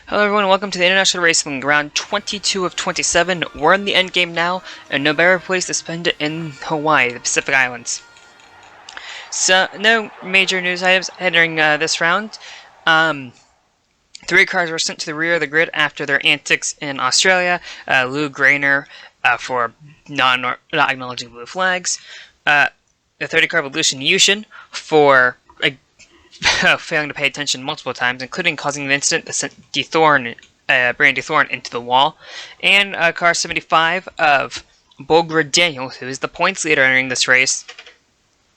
Hello everyone, welcome to the International Racing round 22 of 27. We're in the end game now, and no better place to spend it in Hawaii, the Pacific Islands. So, no major news items entering this round. 3 cars were sent to the rear of the grid after their antics in Australia. Lou Grainer for not acknowledging blue flags. The 30 car of Lucian Yushin for failing to pay attention multiple times, including causing an incident that sent Brandon DeThorne into the wall. And car 75 of Bogra Daniel, who is the points leader entering this race,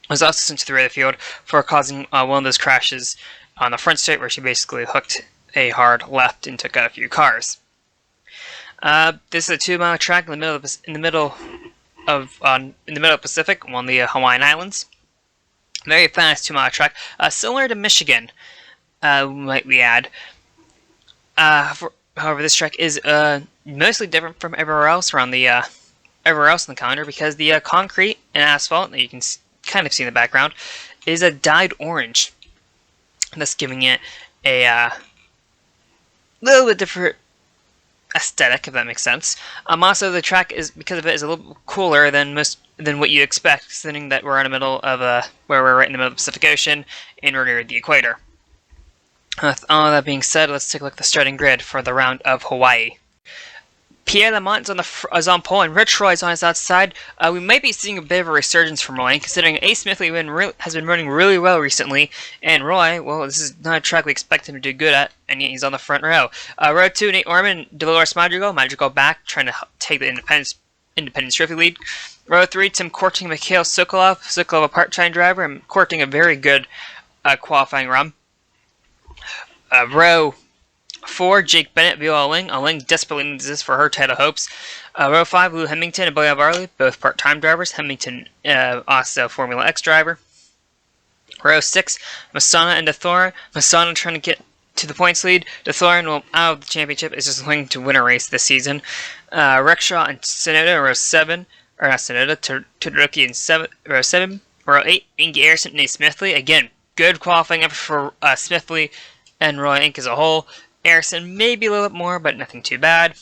was also sent to the rear of the field for causing one of those crashes on the front straight, where she basically hooked a hard left and took out a few cars. This is a 2-mile track in the middle of Pacific, on the Hawaiian Islands. Very fast 2-mile track, similar to Michigan, might we add. However, this track is mostly different from everywhere else on the calendar, because the concrete and asphalt that you can kind of see in the background is a dyed orange, thus giving it a little bit different aesthetic, if that makes sense. Also, the track is, because of it, is a little cooler than what you expect, considering that we're in the middle of where we're right in the middle of the Pacific Ocean and we're near the equator. With all that being said, let's take a look at the starting grid for the round of Hawaii. Pierre Lamont is on pole, and Rich Roy is on his outside. We might be seeing a bit of a resurgence from Roy, considering A. Smithley has been running really well recently, and Roy, well, this is not a track we expect him to do good at, and yet he's on the front row. Row 2, Nate Orman, Dolores Madrigal back, trying to take the Independence Trophy lead. Row 3, Tim Korting, Mikhail Sokolov a part-time driver, and Korting a very good qualifying run. Row 4, Jake Bennett, Viola Ling. Ling desperately needs this for her title hopes. Row 5, Lou Hemmington and Boya Barley, both part-time drivers. Hemmington also Formula X driver. Row 6, Masana and DeThorin. Masana trying to get to the points lead. DeThorin, well, out of the championship, is just looking to win a race this season. Rexhaw and Sonoda, row 7. Or not Sonoda, Todoroki in row 7. Row 8, Ingy Ayerson and Nate Smithley. Again, good qualifying effort for Smithley and Roy Inc. as a whole. Ayerson maybe a little bit more, but nothing too bad.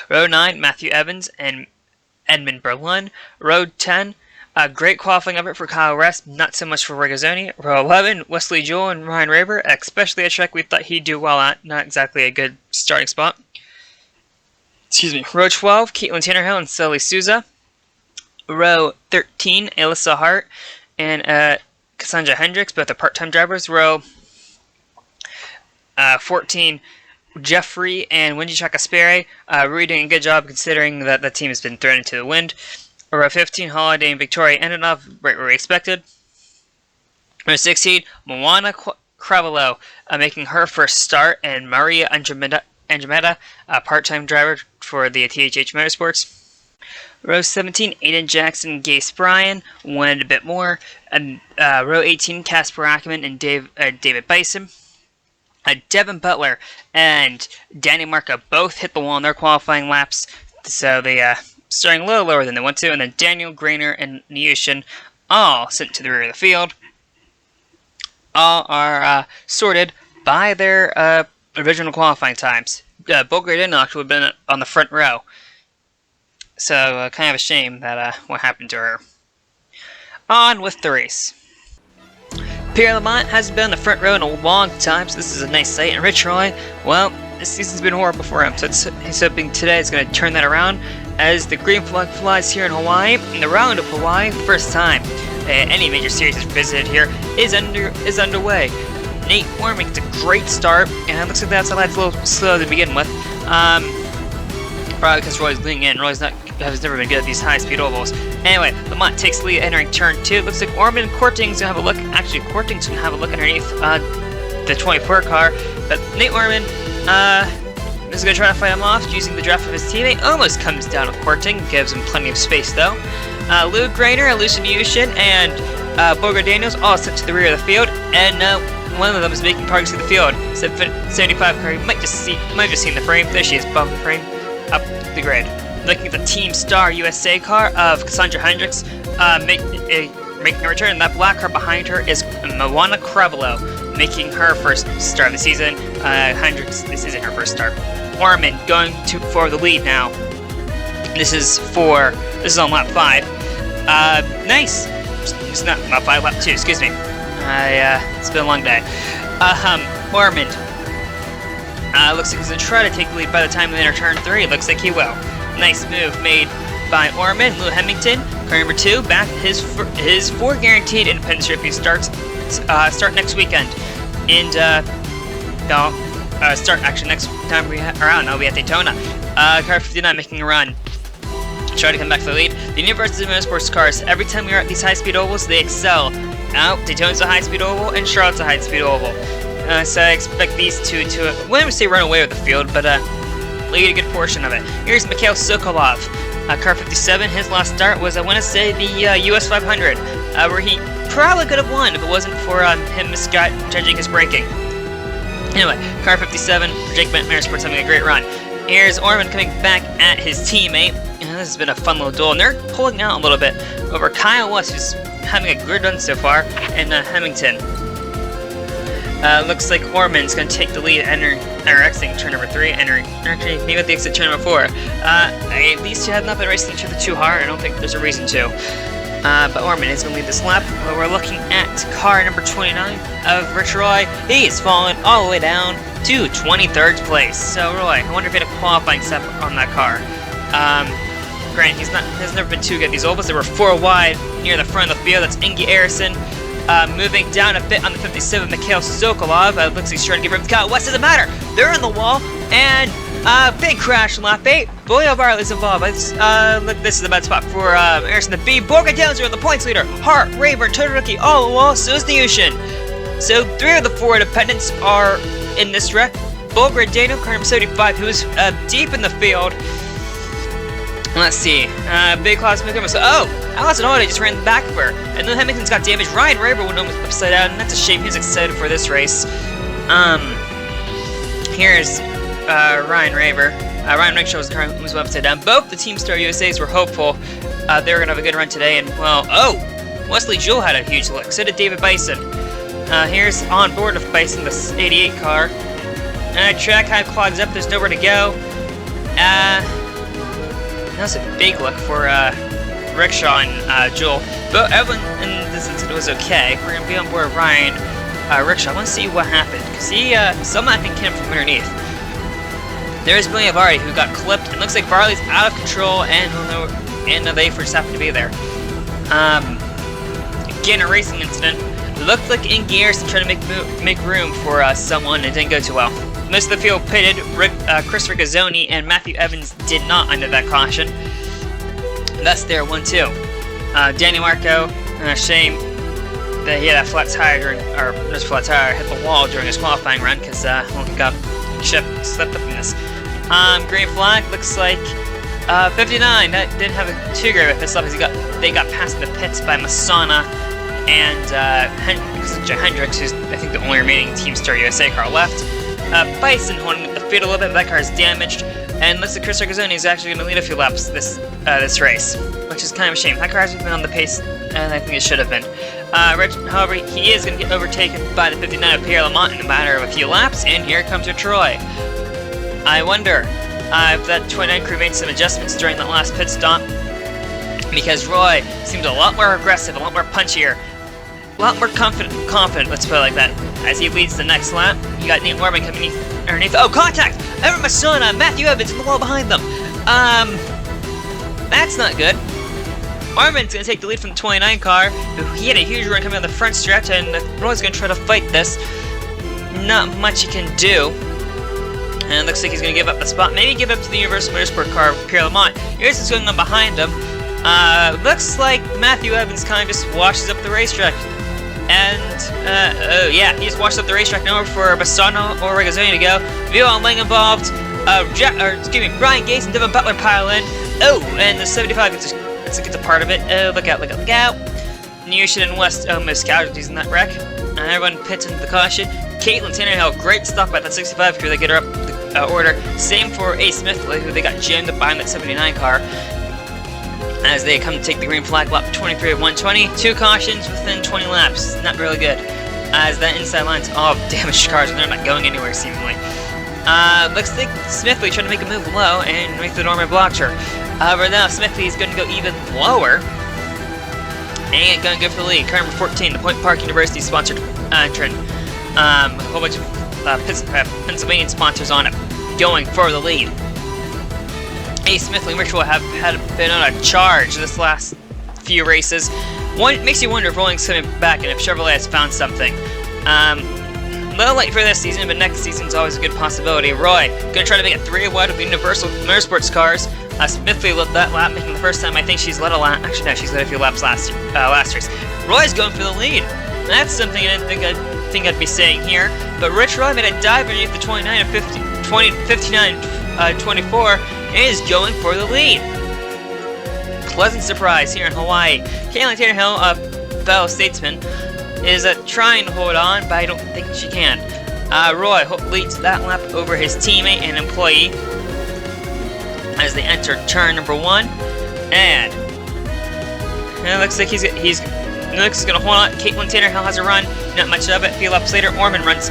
Row 9, Matthew Evans and Edmund Berlin. Row 10, great qualifying effort for Kyle Rest, not so much for Regazzoni. Row 11, Wesley Jewell and Ryan Raber, especially a track we thought he'd do well at, not exactly a good starting spot. Excuse me. Row 12, Caitlin Tannerhill and Sully Souza. Row 13, Alyssa Hart and Cassandra Hendricks, both are part-time drivers. Row 14, Jeffrey and Wendy Chakaspere, really doing a good job considering that the team has been thrown into the wind. Row 15, Holiday and Victoria Endenov, right where we expected. Row 16, Moana Cravallo, making her first start, and Maria Andromeda, a part-time driver for the THH Motorsports. Row 17, Aiden Jackson and Gase Bryan wanted a bit more. And row 18, Casper Ackerman and David Bison. Devin Butler and Danny Marca both hit the wall in their qualifying laps, so they starting a little lower than they want to. And then Daniel, Grainer, and Nyushin all sent to the rear of the field. All are sorted by their original qualifying times. Bogra Daniel would have been on the front row, so kind of a shame that what happened to her. On with the race. Pierre Lamont hasn't been on the front row in a long time, so this is a nice sight. And Rich Roy, well, this season's been horrible for him, so he's hoping today is going to turn that around as the green flag flies here in Hawaii. In the round of Hawaii, the first time any major series is visited here is underway. Nate Orman gets a great start, and it looks like that's a little slow to begin with. Probably because Roy's leaning in. Roy's has never been good at these high-speed ovals. Anyway, Lamont takes lead entering turn 2. It looks like Orman and Korting's gonna have a look. Actually, Korting's gonna have a look underneath the 24 car. But Nate Orman is gonna try to fight him off using the draft of his teammate. Almost comes down with Korting, gives him plenty of space though. Lou Grainer, Lucian Yushin, and Boga Daniels all sent to the rear of the field, and one of them is making progress through the field. 75 car, you might just see the frame. There she is, above the frame, up the grid. Looking at the Team Star USA car of Cassandra Hendricks, making a return. That black car behind her is Moana Cravallo. making her first start of the season. Hendricks, this isn't her first start. Orman going for the lead now. This is on lap 5. Nice. It's not lap 5, lap 2, excuse me. It's been a long day. Orman. Looks like he's going to try to take the lead by the time they enter turn 3. Looks like he will. Nice move made by Orman. Lou Hemmington, car number 2, back his 4 guaranteed independence trophy starts start next weekend. And, start actually next time we around. I'll be at Daytona. Car 59 making a run. Try to come back to the lead. The University of Motorsports cars, every time we are at these high-speed ovals, they excel. Now, Daytona's a high-speed oval, and Charlotte's a high-speed oval. So I expect these two to, I wouldn't say run away with the field, but lead a good portion of it. Here's Mikhail Sokolov. Car 57, his last start was, I want to say, the US 500, where he probably could have won if it wasn't for him misjudging his braking. Anyway, car 57, Jake Bent Motorsports having a great run. Here's Orman coming back at his teammate. This has been a fun little duel, and they're pulling out a little bit over Kyle West, who's having a good run so far, and Hemmington. Looks like Orman's going to take the lead, exiting turn number 3, actually maybe at the exit turn number 4. These two have not been racing each other too hard. I don't think there's a reason to. But Orman is going to lead this lap. But we're looking at car number 29 of Rich Roy. He's fallen all the way down to 23rd place. So Roy, I wonder if he had a qualifying step on that car. Grant, has never been too good. These ovals, they were 4 wide near the front of the field. That's Inge Eriksson. Moving down a bit on the 57, Mikhail Sokolov. Looks like he's trying to give him Kyle West. Doesn't matter. They're in the wall, and big crash in lap 8. Boyle Barley's involved. Look, this is the bad spot for Eriksson to be. Borga Downs are the points leader. Hart, Rayburn, Todoroki, all in the wall. So is the Yushin. So 3 of the 4 independents are in this wreck. Bulgar Daniel, car number 75, who's deep in the field. Let's see. Big Claus moving over. So, Allison Auto just ran the back of her. And then Hemmington's got damaged. Ryan Raber went almost upside down, and that's a shame. He's excited for this race. Here's Ryan Raber. Ryan Rickshaw's car was upside down. Both the Team Star USAs were hopeful they were going to have a good run today. And, well, Wesley Jewell had a huge lick. So did David Bison. Here's on board of Bison, the 88 car. Track kind of clogs up. There's nowhere to go. That's a big look for Rickshaw and Jewel. But everyone in this incident was okay. We're going to be on board Ryan Rickshaw. I want to see what happened. Because someone I think came from underneath. There's William Varley who got clipped. It looks like Varley's out of control and they just happened to be there. Again, a racing incident. It looked like Inge Eriksson trying to make room for someone. It didn't go too well. Most of the field pitted. Chris Rigazzoni and Matthew Evans did not under that caution. Thus, they're 1-2. Danny Marco, shame that he had a flat tire hit the wall during his qualifying run because he got slipped up in this. Green flag looks like 59. That didn't have a too great of a pit stop because they got past the pits by Masana and Hendricks, who's I think the only remaining Team Star USA car left. Bison holding the field a little bit, but that car is damaged. And looks like Chris Rigazzoni is actually going to lead a few laps this race, which is kind of a shame. That car hasn't been on the pace, and I think it should have been. However, he is going to get overtaken by the 59 of Pierre Lamont in a matter of a few laps, and here comes your Troy. I wonder if that 29 crew made some adjustments during that last pit stop, because Roy seemed a lot more aggressive, a lot more punchier, a lot more confident, let's put it like that. As he leads the next lap, you got Nate Mormon coming underneath. Oh, contact! Evan Masona, Matthew Evans in the wall behind them. That's not good. Mormon's going to take the lead from the 29 car. He had a huge run coming on the front stretch, and Roy's going to try to fight this. Not much he can do. And it looks like he's going to give up the spot. Maybe give it up to the Universal Motorsport car, Pierre Lamont. Here's what's going on behind him. Looks like Matthew Evans kind of just washes up the racetrack. And, oh yeah, he just washed up the racetrack. Nowhere for Bassano or Rigazzoni to go. Vio and Lang involved. Brian Gates and Devin Butler pile in. Oh, and the 75 gets a part of it. Oh, look out, look out, look out. Nearshot and West almost casualties in that wreck. And everyone pits into the caution. Caitlin Tannerhill, great stop by that 65 crew. They get her up the order. Same for A. Smith, who they got jammed up behind that 79 car. As they come to take the green flag lap 23 of 120. 2 cautions within 20 laps. Not really good. as that inside line's all damaged cars and they're not going anywhere seemingly. Looks like Smithley trying to make a move low and make the Norman blocked her. However, now Smithley is going to go even lower and going to go for the lead. Car number 14, the Point Park University sponsored entrant. A whole bunch of Pennsylvania sponsors on it, going for the lead. Ace Smithley and Ritual have been on a charge this last few races. One makes you wonder if Rolling's coming back and if Chevrolet has found something. A little late for this season, but next season's always a good possibility. Roy gonna try to make it 3 wide with the Universal Motorsports cars. Smithley led that lap, making the first time I think she's led a lap. Actually, no, she's led a few laps last race. Roy's going for the lead. That's something I didn't think I'd be saying here. But Rich Roy made a dive underneath the 29 and 24 and is going for the lead. Pleasant surprise here in Hawaii. Kayla Tannehill, a fellow statesman, is trying to hold on, but I don't think she can. Roy leads that lap over his teammate and employee as they enter turn number 1, and it looks like he's going to hold on. Caitlin Tannehill has a run, not much of it. A few laps later, Orman runs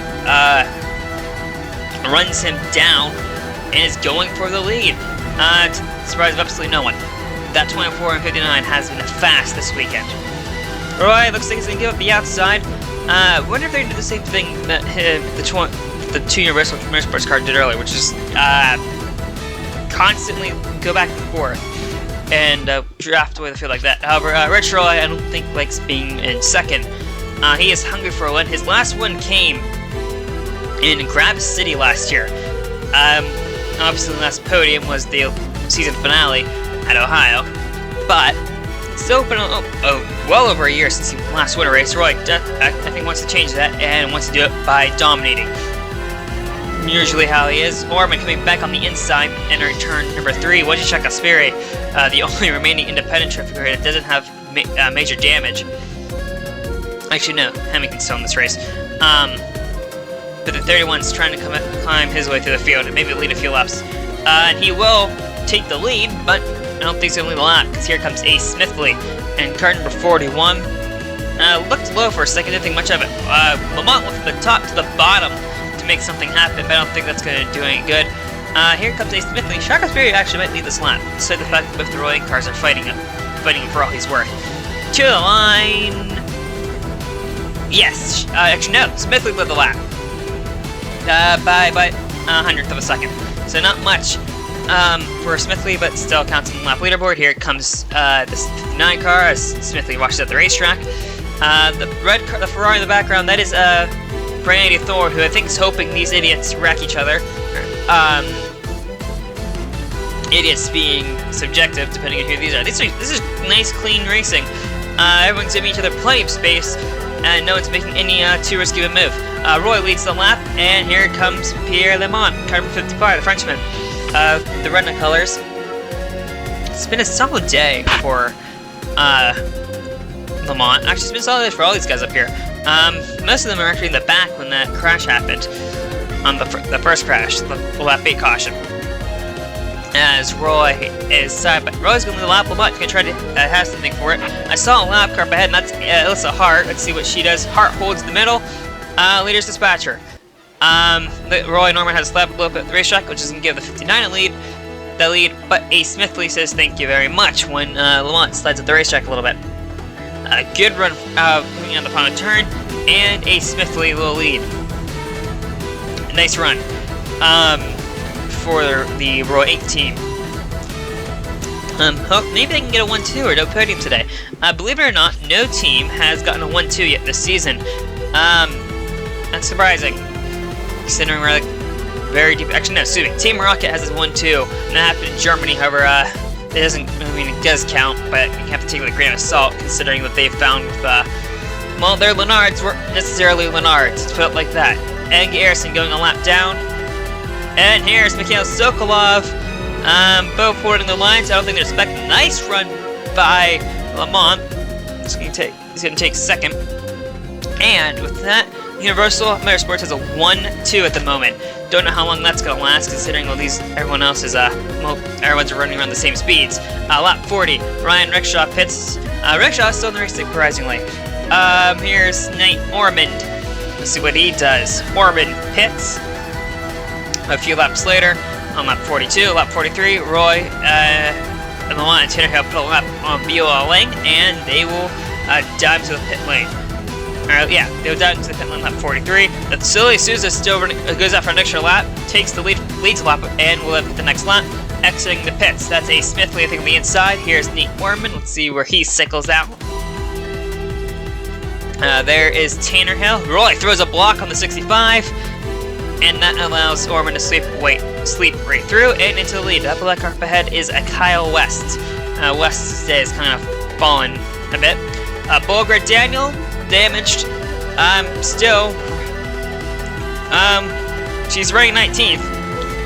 him down and is going for the lead. Surprise of absolutely no one. That 24 and 59 has been fast this weekend. Roy looks like he's going to give up the outside. Wonder if they're going to do the same thing that the 2 Universal Motorsports car did earlier, which is constantly go back and forth and draft away the field like that. However, Rich Roy, I don't think likes being in second. He is hungry for a win. His last win came in Grab City last year. Obviously, the last podium was the season finale at Ohio, but still been well over a year since he last won a race. Roy, I think, wants to change that and wants to do it by dominating. Usually how he is. Orman coming back on the inside, entering turn number 3. Wojciech Aspiri, the only remaining independent trophy car that doesn't have major damage. Actually, no, Hamilton's still in this race. But the 31's trying to climb his way through the field and maybe lead a few laps. And he will take the lead, but I don't think he's going to lead the lap, because here comes Ace Smithley, and car number 41 looked low for a second, didn't think much of it. Lamont went from the top to the bottom to make something happen, but I don't think that's going to do any good. Here comes Ace Smithley. Shaka Spirit actually might lead this lap, despite the fact that both the Roy cars are fighting him for all he's worth. To the line. Yes, actually no, Smithley led the lap by a hundredth of a second, so not much for Smithley, but still counts on the lap leaderboard. Here comes this 59 car as Smithley washes at the racetrack. The Ferrari in the background, that is Brandy Thor, who I think is hoping these idiots wreck each other. Idiots being subjective, depending on who these are. This is nice, clean racing. Everyone's giving each other plenty of space, and no one's making any too risky of a move. Roy leads the lap, and here comes Pierre Lemont, car number 55, the Frenchman. The redneck colors. It's been a solid day for Lemont. Actually, it's been a solid day for all these guys up here. Most of them are actually in the back when that crash happened. On the first crash, the lap 8 caution. As Roy is side, but Roy's going to lead the lap. Lamont's going to try to have something for it. I saw a lap car up ahead, and that's Alyssa Hart. Let's see what she does. Hart holds the middle. Leader's dispatcher. Roy Norman has a slap a little bit at the racetrack, which is going to give the 59 the lead, but Ace Smithley says thank you very much when Lamont slides at the racetrack a little bit. A good run coming on the final turn, and Ace Smithley will lead. Nice run for the Roy 8 team. Hope maybe they can get a 1-2 or no podium today. Believe it or not, no team has gotten a 1-2 yet this season. That's surprising, considering we're like very deep. Actually, no, excuse me. Team Rocket has this 1-2, and that happened in Germany. However, it doesn't. I mean, it does count, but you have to take it with a grain of salt, considering what they found with well, their Lenards weren't necessarily Lenards. It felt like that. And Garrison going a lap down, and here's Mikhail Sokolov, both holding the lines. I don't think they're expecting. Nice run by Lamont. He's going to take second, and with that, Universal Motorsports has a 1-2 at the moment. Don't know how long that's going to last, considering everyone else is, everyone's running around the same speeds. Lap 40, Ryan Rickshaw pits. Rickshaw is still in the race, surprisingly. Here's Nate Ormond. Let's see what he does. Orman pits. A few laps later, on lap 42, lap 43, Roy and Milan and Tanner have put a lap on BOL Lang, and they will dive to the pit lane. Yeah, they will dive into the pit lane lap 43. The Silly Souza still goes out for an extra lap, takes the leads lap, and will have the next lap, exiting the pits. That's a Smithley, I think, on the inside. Here's Nate Orman. Let's see where he cycles out. There is Tanner Hill. Roy throws a block on the 65, and that allows Orman to sleep right through and into the lead. Up the car up ahead is a Kyle West. West is kind of fallen a bit. Bulgard Daniel, damaged. Still. She's running 19th.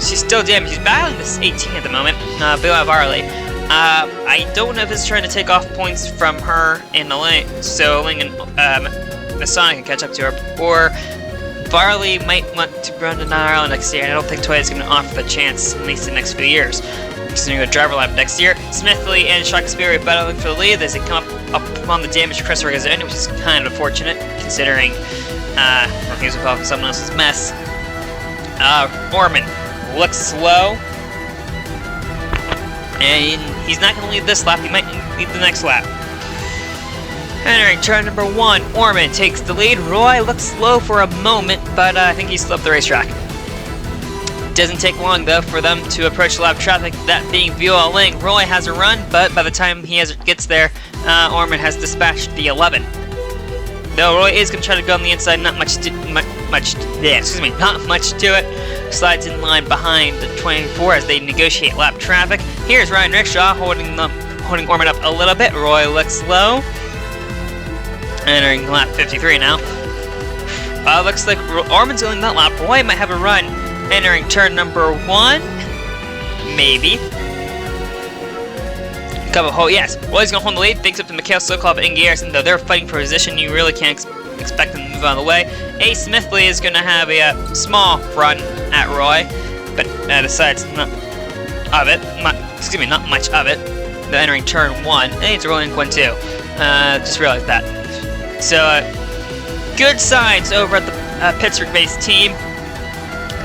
She's still damaged. She's battling this 18 at the moment. Bill Varley. I don't know if it's trying to take off points from her in the lane, so Ling and Masonic can catch up to her, or Varley might want to run an IRL next year. I don't think Toyota's going to offer the chance, at least in the next few years. Considering a driver lap next year, Smithley and Shakespeare are battling for the lead as they come up on the damaged Chris Regazzoni, which is kind of unfortunate, considering he was involved in someone else's mess. Orman looks slow, and he's not going to lead this lap. He might lead the next lap. Entering turn number 1, Orman takes the lead. Roy looks slow for a moment, but I think he's still up the racetrack. Doesn't take long, though, for them to approach the lap traffic, that being BOL Ling. Roy has a run, but by the time he gets there, Orman has dispatched the 11. Though Roy is going to try to go on the inside, not much to it. Slides in line behind the 24 as they negotiate lap traffic. Here's Ryan Rickshaw holding Orman up a little bit. Roy looks low. Entering lap 53 now. Looks like Orman's going that lap. Roy might have a run. Entering turn number 1. Maybe. Yes. Roy's going to hold the lead. Thanks up to Mikhail Sokolov and Garrison. Though they're fighting for position, you really can't expect them to move out of the way. Ace Smithley is going to have a small run at Roy, but decides not much of it. They're entering turn 1. And it's rolling 1 too. Just realized that. So, good signs over at the Pittsburgh-based team,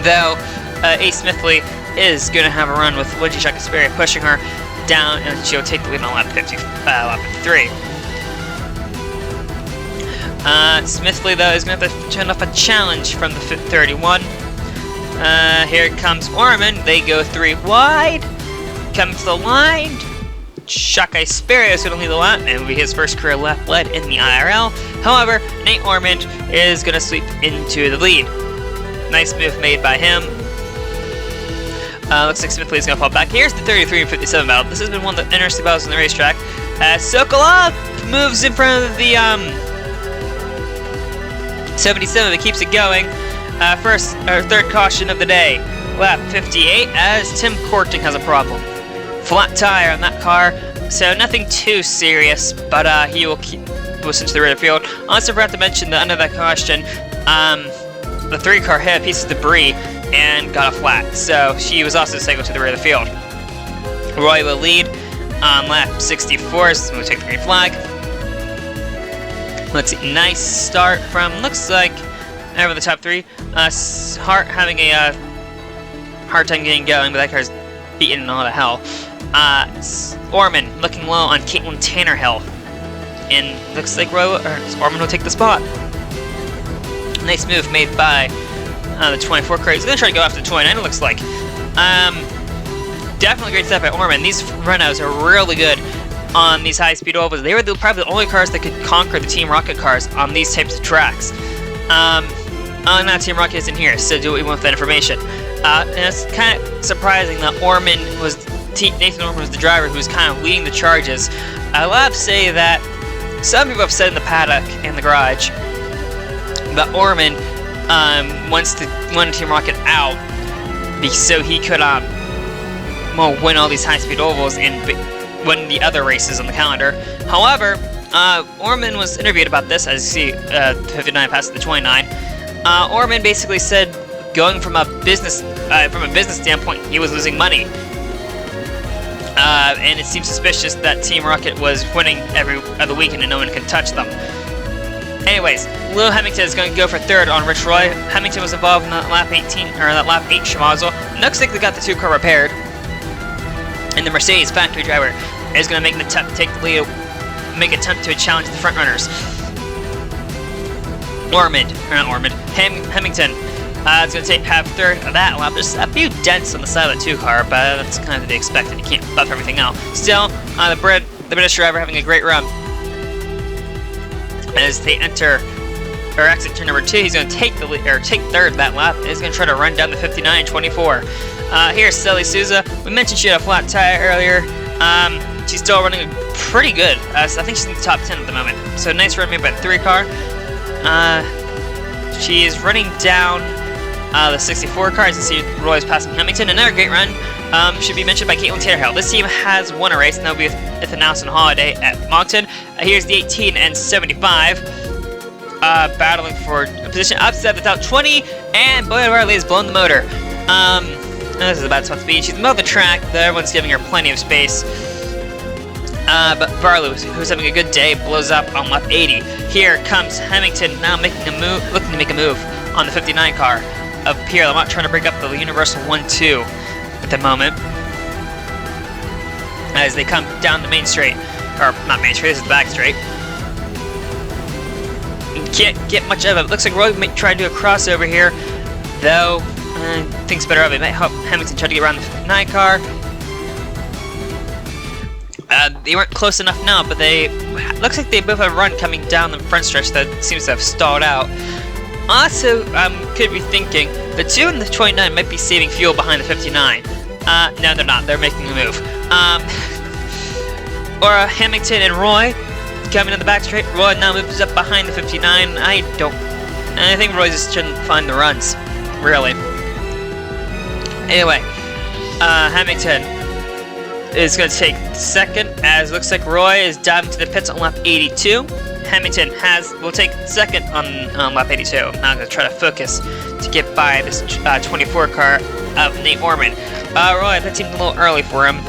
though Ace Smithley is going to have a run with Luigi Shakespeare pushing her down, and she'll take the lead on lap 53. Smithley, though, is going to have to turn off a challenge from the 31. Here comes Orman. They go 3 wide. Come to the line. Shaka Sperry is going to lead the lap, and it will be his first career lap led in the IRL. However, Nate Ormond is going to sweep into the lead. Nice move made by him. Looks like Smithley is going to fall back. Here's the 33 and 57 battle. This has been one of the interesting battles on the racetrack. Sokolov moves in front of the 77, but keeps it going. Third caution of the day. Lap 58, as Tim Korting has a problem. Flat tire on that car, so nothing too serious, but he will switch to the rear of the field. Also forgot to mention that under that caution, the 3 car hit a piece of debris and got a flat, so she was also cycled to the rear of the field. Roy will lead on lap 64, so we'll take the green flag. Let's see, nice start from, looks like, over the top 3. Hart having a hard time getting going, but that car's beaten all to hell. Orman looking low on Caitlin Tannerhill, and looks like Orman will take the spot. Nice move made by the 24 car. He's going to try to go after the 29, it looks like. Definitely great step by Orman. These Renaults are really good on these high-speed ovals. They were probably the only cars that could conquer the Team Rocket cars on these types of tracks. Now Team Rocket isn't here, so do what we want with that information. And it's kind of surprising that Nathan Orman was the driver who was kind of leading the charges. I love to say that some people have said in the paddock and the garage that Orman wanted Team Rocket out so he could win all these high-speed ovals and win the other races on the calendar. However, Orman was interviewed about this, as you see, 59 past the 29. Orman basically said, going from a business standpoint, he was losing money, and it seems suspicious that Team Rocket was winning every other weekend and no one could touch them. Anyways, Lou Hemmington is going to go for third on Rich Roy. Hemmington was involved in that lap 18 or that lap 8 schmozzle. Looks like they got the 2 car repaired. And the Mercedes factory driver is going to make an attempt to take the lead, make an attempt to challenge the front runners. Hemmington is going to have third of that lap. There's a few dents on the side of the 2 car, but that's kind of to be expected. You can't buff everything out. Still, the British driver having a great run. As they enter or exit turn number 2, he's going to take the lead, or take third that lap. He's going to try to run down the 59.24. Here's Sally Souza. We mentioned she had a flat tire earlier. She's still running pretty good. So I think she's in the top 10 at the moment. So nice run made by the 3 car. She is running down the 64 car. As you see, Roy's passing Hemmington. Another great run should be mentioned by Caitlin Tannerhill. This team has won a race, and that'll be with Announced on Holiday at Moncton. Here's the 18 and 75. Battling for a position upset the top 20, and Boyd Riley is blowing the motor. This is a bad spot to be. She's in the middle of the track, though everyone's giving her plenty of space. But Varley, who's having a good day, blows up on lap 80. Here comes Hemmington now making a move, looking to make a move on the 59 car of Pierre Lamont, trying to break up the Universal 1-2 at the moment. As they come down the main straight, or not main straight, this is the back straight. Can't get much of it. Looks like Roy might try to do a crossover here, though. Thinks better of it. Might help Hemmington try to get around the 59 car. They weren't close enough now, but they looks like they both have a run coming down the front stretch that seems to have stalled out. Also, could be thinking the 2 and the 29 might be saving fuel behind the 59. No, they're not. They're making a move. Or Hemmington and Roy coming in the back straight. Roy now moves up behind the 59. I think Roy just shouldn't find the runs, really. Anyway, Hemmington is going to take second, as looks like Roy is diving to the pits on lap 82. Hemmington will take second on lap 82. I'm now going to try to focus to get by this 24 car of Nate Orman. Roy, that seemed a little early for him,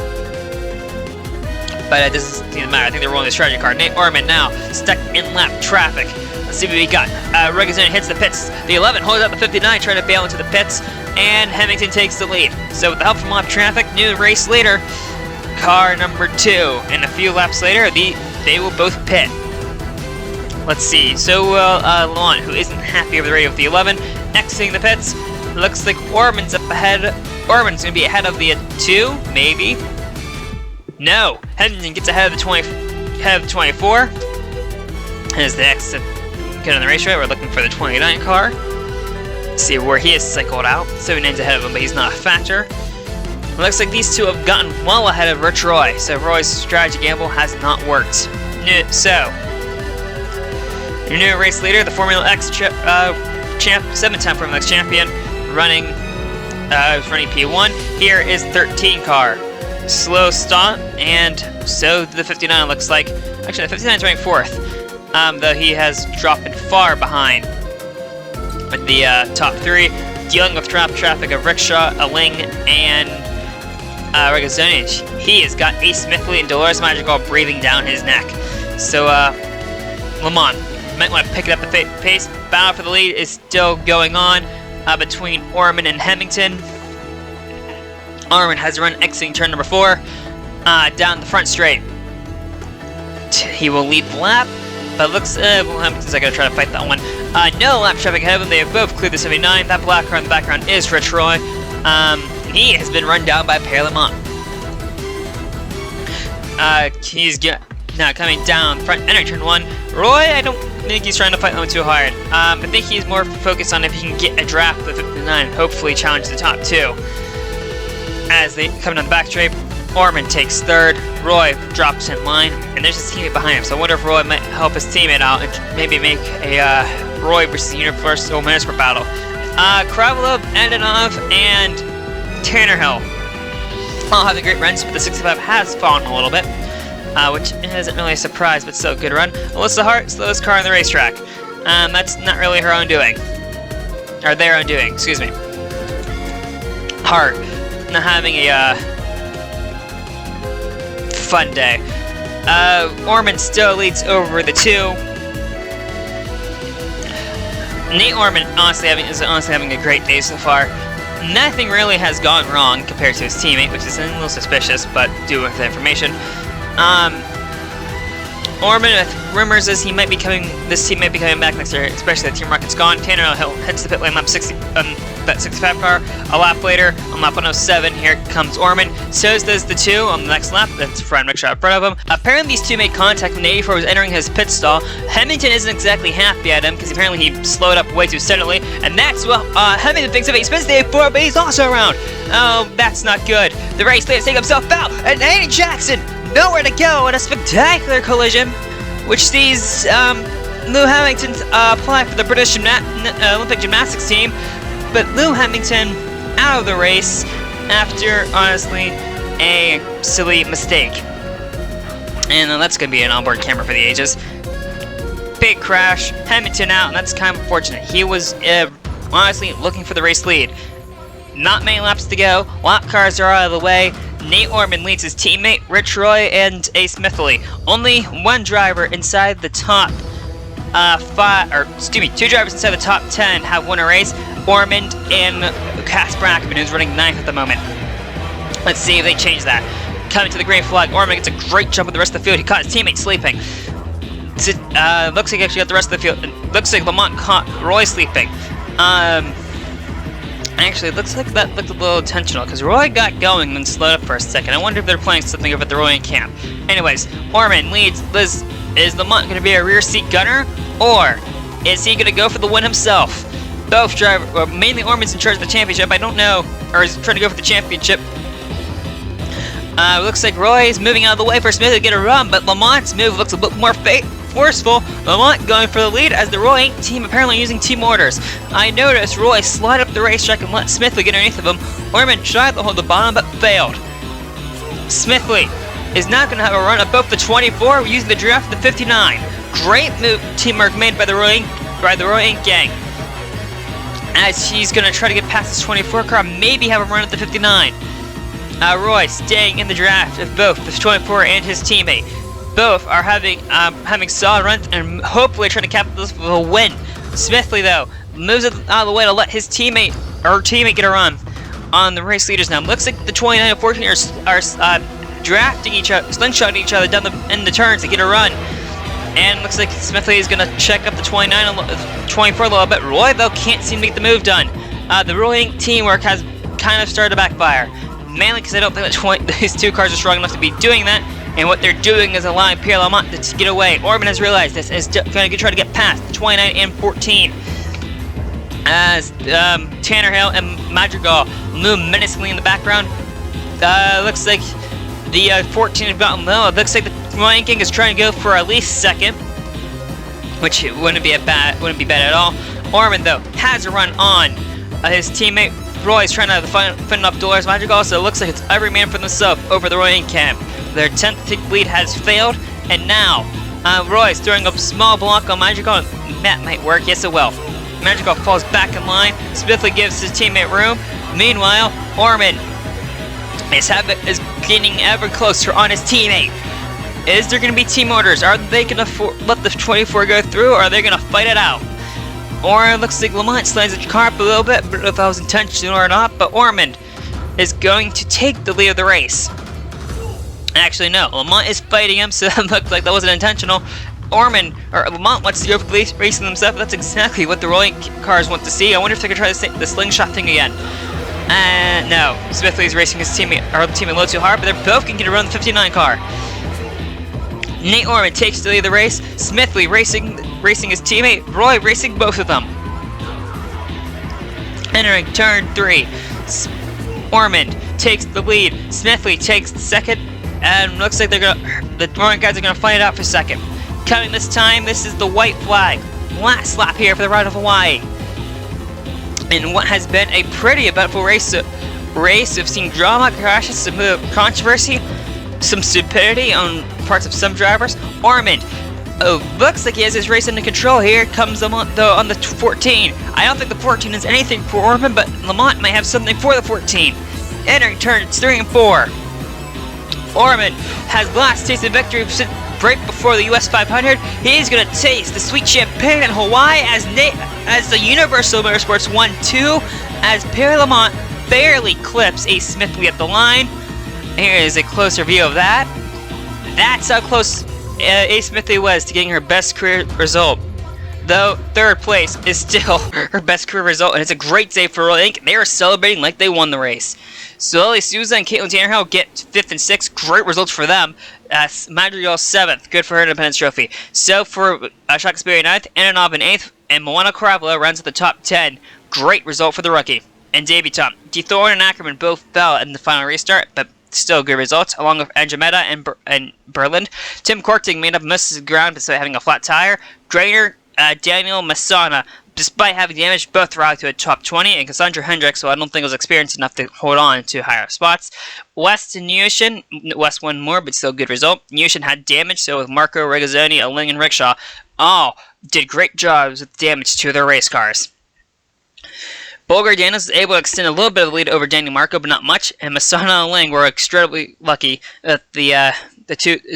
but it doesn't seem to matter. I think they're rolling the strategy car. Nate Orman now stuck in lap traffic. Let's see what we got. Regazzoni hits the pits. The 11 holds out the 59, trying to bail into the pits, and Hemmington takes the lead. So with the help from lap traffic, new race leader, car number 2, and a few laps later, they will both pit. Let's see. So Laurent, who isn't happy over the radio with the 11, exiting the pits. Looks like Orman's up ahead. Orman's going to be ahead of the 2, maybe. No, Hemmington gets ahead of the 24. As the exit get on the racetrack, we're looking for the 29 car. Let's see where he is cycled out. 79's ahead of him, but he's not a factor. It looks like these 2 have gotten well ahead of Rich Roy, so Roy's strategy gamble has not worked. So, your new race leader, the Formula X 7-time Formula X champion, running P1. Here is 13 car. Slow start, and so the 59 looks like. Actually, the 59 is running 4th, though he has dropped far behind the top 3, dealing with traffic of Rickshaw, Aling, and Regazzoni. He has got Ace Smithley and Dolores Magical breathing down his neck. So, Lamont might want to pick it up the pace. Battle for the lead is still going on between Orman and Hemmington. Orman has run exiting turn number 4 down the front straight. He will lead the lap, but looks Hemmington's going to try to fight that one. No lap traffic ahead of him. They have both cleared the 79. That black car in the background is Rich Roy. He has been run down by Pierre Lamont. He's now coming down front, entering turn 1. Roy, I don't think he's trying to fight that one too hard. I think he's more focused on if he can get a draft with 59 and hopefully challenge the top 2. As they come down the back straight, Orman takes 3rd. Roy drops in line, and there's his teammate behind him. So I wonder if Roy might help his teammate out and maybe make a Roy versus Universal Minister battle. Kravilov, Antonov, and Tannerhill all having great runs, but the 65 has fallen a little bit, which isn't really a surprise, but still a good run. Alyssa Hart, slowest car on the racetrack. That's not really her own doing. Or their own doing, excuse me. Hart not having a fun day. Orman still leads over the 2. Nate Orman is honestly having a great day so far. Nothing really has gone wrong compared to his teammate, which is a little suspicious, but due with the information. Orman, rumors is this team might be coming back next year, especially the Team Rocket's gone. Tanner Hill heads to the pit lane, lap 60, that 65 car. A lap later, on lap 107, here comes Orman. So does the 2 on the next lap. That's front shot in front of him. Apparently, these two made contact when the 84 was entering his pit stall. Hemmington isn't exactly happy at him because apparently he slowed up way too suddenly, and that's what Hemmington thinks of it. He spins the 84, but he's also around. Oh, that's not good. The race leader takes himself out, and Andy Jackson nowhere to go in a spectacular collision, which sees Lou Hemmington apply for the British Olympic gymnastics team, but Lou Hemmington out of the race after, honestly, a silly mistake. And that's going to be an onboard camera for the ages. Big crash, Hemmington out, and that's kind of unfortunate. He was, honestly, looking for the race lead. Not many laps to go, lap cars are out of the way. Nate Orman leads his teammate, Rich Roy, and Ace Smithley. Only one driver inside the top 2 drivers inside the top 10 have won a race. Orman and Casper Ackerman, who's running 9th at the moment. Let's see if they change that. Coming to the green flag, Orman gets a great jump with the rest of the field. He caught his teammate sleeping. Looks like he actually got the rest of the field. Looks like Lamont caught Roy sleeping. Actually, it looks like that looked a little intentional, because Roy got going and then slowed up for a second. I wonder if they're playing something over at the Roy camp. Anyways, Orman leads. Is Lamont going to be a rear seat gunner, or is he going to go for the win himself? Both drivers, well, mainly Orman's in charge of the championship. I don't know, or is trying to go for the championship. Looks like Roy is moving out of the way for Smith to get a run, but Lamont's move looks a bit more forceful. Lamont going for the lead as the Roy team apparently using team orders. I noticed Roy slide up the racetrack and let Smithley get underneath of him. Orman tried to hold the bottom but failed. Smithley is not going to have a run above the 24 using the draft of the 59. Great move teamwork made by the Roy Inc. gang. As he's going to try to get past this 24 car, maybe have a run at the 59. Roy staying in the draft of both the 24 and his teammate. Both are having solid runs and hopefully trying to capitalize with a win. Smithley, though, moves out of the way to let his teammate get a run on the race leaders now. Looks like the 29 and 14 are drafting each other, slingshotting each other down in the turns to get a run. And looks like Smithley is going to check up the 24 a little bit. Roy, though, can't seem to get the move done. The Roy Inc. teamwork has kind of started to backfire. Mainly because I don't think that these two cars are strong enough to be doing that. And what they're doing is allowing Pierre Lamont to get away. Orman has realized this and is going to try to get past the 29 and 14. As Tanner Hill and Madrigal loom menacingly in the background. Looks like the 14 have gotten low. It looks like the Ryan King is trying to go for at least second, which wouldn't be bad at all. Orman, though, has a run on his teammate. Roy's trying to fend off Dolores Madrigal, so it looks like it's every man for themselves over the Roy Inc. camp. Their 10th lead has failed, and now Roy's throwing up small block on Madrigal, and that might work. Yes, it will. Madrigal falls back in line. Smithley gives his teammate room. Meanwhile, Orman is getting ever closer on his teammate. Is there going to be team orders? Are they going to let the 24 go through, or are they going to fight it out? Or it looks like Lamont slides the car up a little bit, but if that was intentional or not. But Orman is going to take the lead of the race. Actually, no. Lamont is fighting him, so that looked like that wasn't intentional. Lamont wants to go for the racing themselves. That's exactly what the rolling cars want to see. I wonder if they could try the slingshot thing again. No. Smithley's racing his teammate a little too hard, but they're both going to get around the 59 car. Nate Orman takes the lead of the race. Smithley racing his teammate. Roy racing both of them. Entering turn 3. Orman takes the lead. Smithley takes the second. And looks like the Roy guys are gonna fight it out for second. Coming this time, this is the white flag. Last lap here for the Ride of Hawaii. In what has been a pretty eventful race. We've seen drama, crashes, some controversy, some stupidity on parts of some drivers. Orman, looks like he has his race under control. Here comes Lamont, though, on the 14. I don't think the 14 is anything for Orman, but Lamont may have something for the 14. Entering turns 3 and 4. Orman has last taste of victory break before the US 500. He's going to taste the sweet champagne in Hawaii as the Universal Motorsports 1-2 as Perry Lamont barely clips Ace Smithley at the line. Here is a closer view of that. That's how close Ace Smithley was to getting her best career result. Though third place is still her best career result, and it's a great day for Royal Inc. They are celebrating like they won the race. So Lily Souza and Caitlin Tannerhill get 5th and 6th. Great results for them. Madrigal 7th. Good for her Independence Trophy. So for Shaka Sperry 9th, Antonov in 8th, and Moana Caravella runs at the top 10. Great result for the rookie. And debutante. DeThorne and Ackerman both fell in the final restart, but still good results, along with Andromeda and Berland. Tim Korting made up most of the ground despite having a flat tire. Drainer, Daniel Masana, despite having damage, both rallied to a top 20, and Cassandra Hendricks, so I don't think was experienced enough to hold on to higher spots. West and Newshin, West won more, but still good result. Newshin had damage, so with Marco, Regazzoni, Aling, and Rickshaw, all did great jobs with damage to their race cars. Bolger Daniels was able to extend a little bit of the lead over Danny Marco, but not much, and Masana and Ling were extremely lucky that the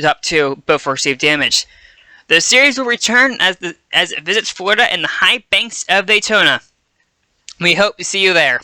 top two both received damage. The series will return as it visits Florida in the high banks of Daytona. We hope to see you there.